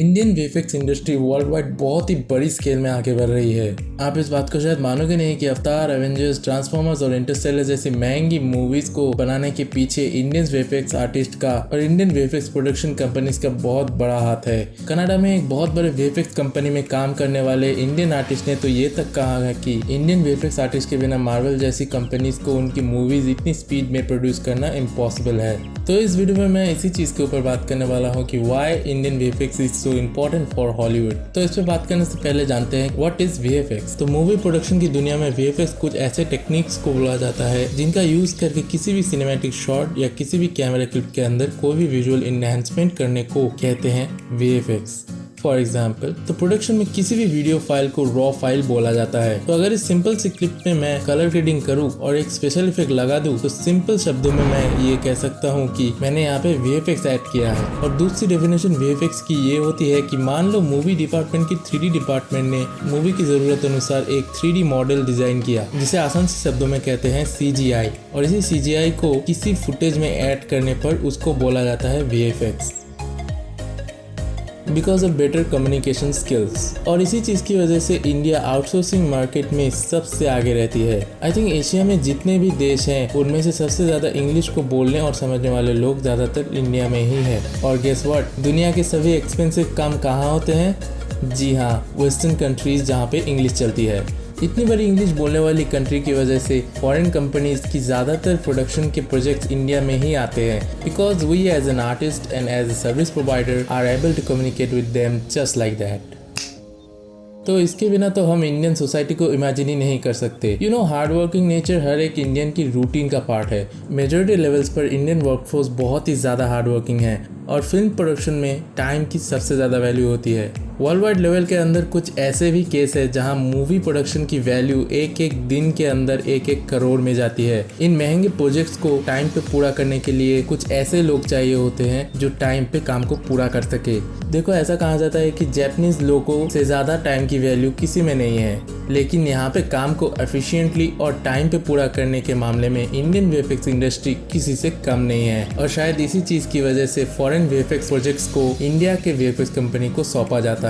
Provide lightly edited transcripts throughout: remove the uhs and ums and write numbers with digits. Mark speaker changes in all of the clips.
Speaker 1: Indian VFX industry world wide बहुत ही बड़ी scale में आगे बढ़ रही है। आप इस बात को शायद मानोगे नहीं कि अवतार, एवेंजर्स, ट्रांसफॉर्मर्स और इंटरस्टेलर जैसी महंगी मूवीज को बनाने के पीछे इंडियन वीएफएक्स आर्टिस्ट का और इंडियन वीएफएक्स प्रोडक्शन कंपनीज का बहुत बड़ा हाथ है। कनाडा में एक बहुत बड़े वीएफएक्स कंपनी में काम करने वाले इंडियन आर्टिस्ट ने तो ये तक कहा है कि इंडियन वीएफएक्स आर्टिस्ट के बिना मार्वल जैसी कंपनीज को उनकी मूवीज इतनी स्पीड में प्रोड्यूस करना इम्पॉसिबल है। तो इस वीडियो में मैं इसी चीज के ऊपर बात करने वाला हूँ कि why Indian VFX is so important for Hollywood. तो इस पे बात करने से पहले जानते हैं व्हाट इज वीएफएक्स। तो मूवी प्रोडक्शन की दुनिया में वीएफएक्स कुछ ऐसे टेक्निक्स को बोला जाता है जिनका यूज करके किसी भी सिनेमैटिक शॉट या किसी भी कैमरा क्लिप के अंदर कोई भी विजुअल एनहांसमेंट करने को कहते हैं वीएफएक्स। फॉर एग्जाम्पल, तो प्रोडक्शन में किसी भी वीडियो फाइल को रॉ फाइल बोला जाता है। तो अगर इस सिंपल सी क्लिप में मैं कलर ग्रेडिंग करूं और एक स्पेशल इफेक्ट लगा दूं, तो सिंपल शब्दों में मैं ये कह सकता हूं कि मैंने यहाँ पे वीएफएक्स ऐड किया है। और दूसरी डेफिनेशन वीएफएक्स की ये होती है कि मान लो मूवी डिपार्टमेंट की 3D डिपार्टमेंट ने मूवी की जरूरत अनुसार एक 3D मॉडल डिजाइन किया, जिसे आसान से शब्दों में कहते हैं CGI। और इसी CGI को किसी फुटेज में ऐड करने पर उसको बोला जाता है VFX. Because of better communication skills. और इसी चीज़ की वजह से इंडिया आउटसोर्सिंग मार्केट में सबसे आगे रहती है। आई थिंक एशिया में जितने भी देश हैं उनमें से सबसे ज़्यादा इंग्लिश को बोलने और समझने वाले लोग ज़्यादातर इंडिया में ही है। और गेस व्हाट, दुनिया के सभी एक्सपेंसिव काम कहाँ होते हैं? जी हाँ, वेस्टर्न कंट्रीज जहाँ पे इंग्लिश चलती है। इतनी बड़ी इंग्लिश बोलने वाली कंट्री की वजह से फॉरेन कंपनीज की ज़्यादातर प्रोडक्शन के प्रोजेक्ट्स इंडिया में ही आते हैं, because we as an artist and as a service provider are able to communicate with them just like that. तो इसके बिना तो हम इंडियन सोसाइटी को इमेजिन ही नहीं कर सकते। You know, hard working nature हर एक इंडियन की रूटीन का पार्ट है। मेजॉरिटी लेवल्स पर इंडियन वर्कफोर्स बहुत ही ज़्यादा हार्ड वर्किंग है और फिल्म प्रोडक्शन में टाइम की सबसे ज़्यादा वैल्यू होती है। वर्ल्ड वाइड लेवल के अंदर कुछ ऐसे भी केस है जहां मूवी प्रोडक्शन की वैल्यू एक एक दिन के अंदर 1-1 करोड़ में जाती है। इन महंगे प्रोजेक्ट्स को टाइम पे पूरा करने के लिए कुछ ऐसे लोग चाहिए होते हैं जो टाइम पे काम को पूरा कर सके। देखो, ऐसा कहा जाता है कि जापानीज लोगों से ज़्यादा टाइम की वैल्यू किसी में नहीं है, लेकिन यहाँ पे काम को एफिशिएंटली और टाइम पे पूरा करने के मामले में इंडियन वीएफएक्स इंडस्ट्री किसी से कम नहीं है। और शायद इसी चीज़ की वजह से फॉरेन वीएफएक्स प्रोजेक्ट्स को इंडिया के वीएफएक्स कंपनी को सौंपा जाता है।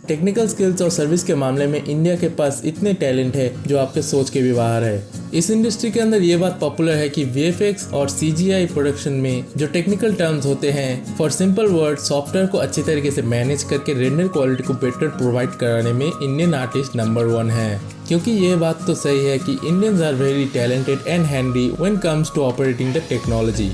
Speaker 1: टेक्निकल स्किल्स और सर्विस के मामले में इंडिया के पास इतने टैलेंट है जो आपके सोच के भी बाहर है। इस इंडस्ट्री के अंदर ये बात पॉपुलर है कि वीएफएक्स और CGI प्रोडक्शन में जो टेक्निकल टर्म्स होते हैं, फॉर सिंपल वर्ड, सॉफ्टवेयर को अच्छी तरीके से मैनेज करके रेंडर क्वालिटी को बेटर प्रोवाइड कराने में इंडियन आर्टिस्ट नंबर 1 है। क्योंकि ये बात तो सही है कि Indians are very talented and handy when comes to operating the technology.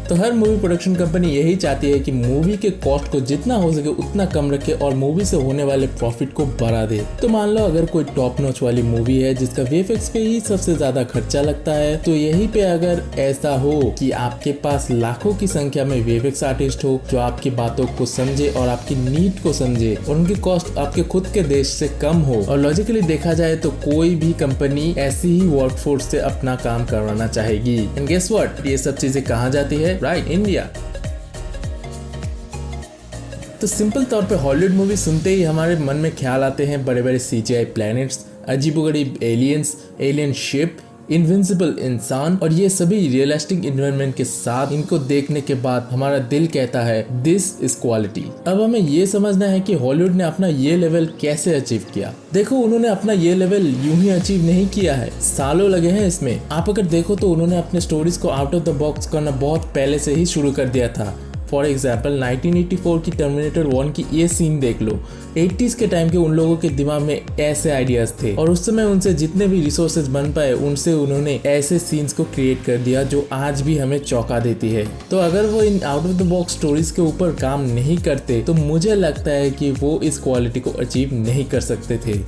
Speaker 1: तो हर मूवी प्रोडक्शन कंपनी यही चाहती है कि मूवी के कॉस्ट को जितना हो सके उतना कम रखे और मूवी से होने वाले प्रॉफिट को बढ़ा दे। तो मान लो अगर कोई टॉप नॉच वाली मूवी है जिसका वीएफएक्स पे ही सबसे ज्यादा खर्चा लगता है, तो यही पे अगर ऐसा हो कि आपके पास लाखों की संख्या में वीएफएक्स आर्टिस्ट हो जो आपकी बातों को समझे और आपकी नीड को समझे और उनकी कॉस्ट आपके खुद के देश से कम हो, और लॉजिकली देखा जाए तो कोई भी कंपनी ऐसी ही वर्कफोर्स से अपना काम करवाना चाहेगी। एंड गेस व्हाट, ये सब चीजें कहाँ जाती है? Right, India. तो सिंपल तौर पे हॉलीवुड मूवी सुनते ही हमारे मन में ख्याल आते हैं बड़े बड़े CGI प्लैनेट्स, अजीबोगरीब एलियंस, एलियन शिप, इनविंसिबल इंसान और ये सभी रियलिस्टिक एनवायरनमेंट के साथ। इनको देखने के बाद हमारा दिल कहता है दिस इज क्वालिटी। अब हमें ये समझना है कि हॉलीवुड ने अपना ये लेवल कैसे अचीव किया। देखो, उन्होंने अपना ये लेवल यूं ही अचीव नहीं किया है, सालों लगे हैं इसमें। आप अगर देखो तो उन्होंने अपने स्टोरीज को आउट ऑफ द बॉक्स करना बहुत पहले से ही शुरू कर दिया था। फॉर एग्जाम्पल, 1984 की टर्मिनेटर 1 की ये सीन देख लो। 80s के टाइम के उन लोगों के दिमाग में ऐसे आइडियाज थे और उस समय उनसे जितने भी रिसोर्सेज बन पाए उनसे उन्होंने ऐसे सीन्स को क्रिएट कर दिया जो आज भी हमें चौंका देती है। तो अगर वो in out of the box stories के ऊपर काम नहीं करते तो मुझे लगता है कि वो इस क्वालिटी को अचीव नहीं कर सकते थे।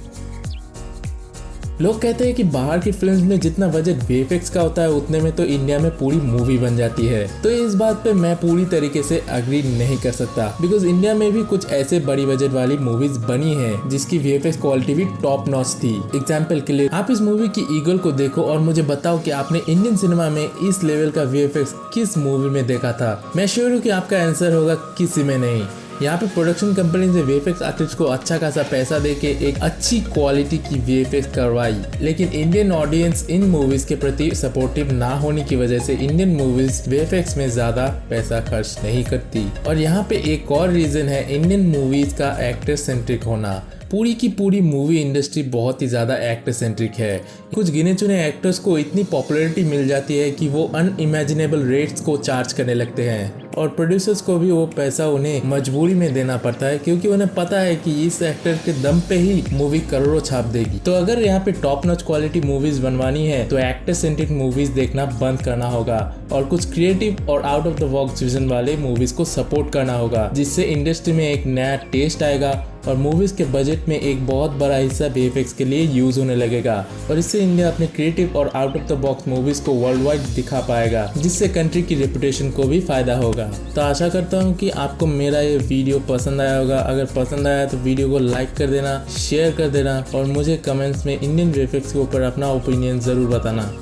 Speaker 1: लोग कहते हैं कि बाहर की फिल्म्स में जितना बजट वीएफएक्स का होता है उतने में तो इंडिया में पूरी मूवी बन जाती है। तो इस बात पे मैं पूरी तरीके से अग्री नहीं कर सकता, बिकॉज इंडिया में भी कुछ ऐसे बड़ी बजट वाली मूवीज बनी है जिसकी वीएफएक्स क्वालिटी भी टॉप नॉच थी। एग्जाम्पल के लिए आप इस मूवी की ईगल को देखो और मुझे बताओ कि आपने इंडियन सिनेमा में इस लेवल का वीएफएक्स किस मूवी में देखा था। मैं श्योर हूँ कि आपका आंसर होगा किसी में नहीं। यहाँ पे प्रोडक्शन कंपनी ने वीएफएक्स आर्टिस्ट को अच्छा खासा पैसा देके एक अच्छी क्वालिटी की वीएफएक्स करवाई, लेकिन इंडियन ऑडियंस इन मूवीज के प्रति सपोर्टिव ना होने की वजह से इंडियन मूवीज वीएफएक्स में ज्यादा पैसा खर्च नहीं करती। और यहाँ पे एक और रीजन है इंडियन मूवीज का एक्टर सेंट्रिक होना। पूरी की पूरी मूवी इंडस्ट्री बहुत ही ज़्यादा एक्टर सेंट्रिक है। कुछ गिने चुने एक्टर्स को इतनी पॉपुलैरिटी मिल जाती है कि वो अनइमेजिनेबल रेट्स को चार्ज करने लगते हैं और प्रोड्यूसर्स को भी वो पैसा उन्हें मजबूरी में देना पड़ता है, क्योंकि उन्हें पता है कि इस एक्टर के दम पे ही मूवी करोड़ों छाप देगी। तो अगर यहाँ पे टॉप नॉच क्वालिटी मूवीज बनवानी है तो एक्टर सेंट्रिक मूवीज देखना बंद करना होगा और कुछ क्रिएटिव और out of the box vision वाले मूवीज को सपोर्ट करना होगा, जिससे इंडस्ट्री में एक नया टेस्ट आएगा और मूवीज के बजट में एक बहुत बड़ा हिस्सा वीएफएक्स के लिए यूज होने लगेगा और इससे इंडिया अपने क्रिएटिव और out of the box movies को वर्ल्ड वाइड दिखा पाएगा, जिससे कंट्री की रेपुटेशन को भी फायदा होगा। तो आशा करता हूँ कि आपको मेरा ये वीडियो पसंद आया होगा। अगर पसंद आया तो वीडियो को लाइक कर देना, शेयर कर देना और मुझे कमेंट्स में इंडियन वीएफएक्स के ऊपर अपना ओपिनियन जरूर बताना।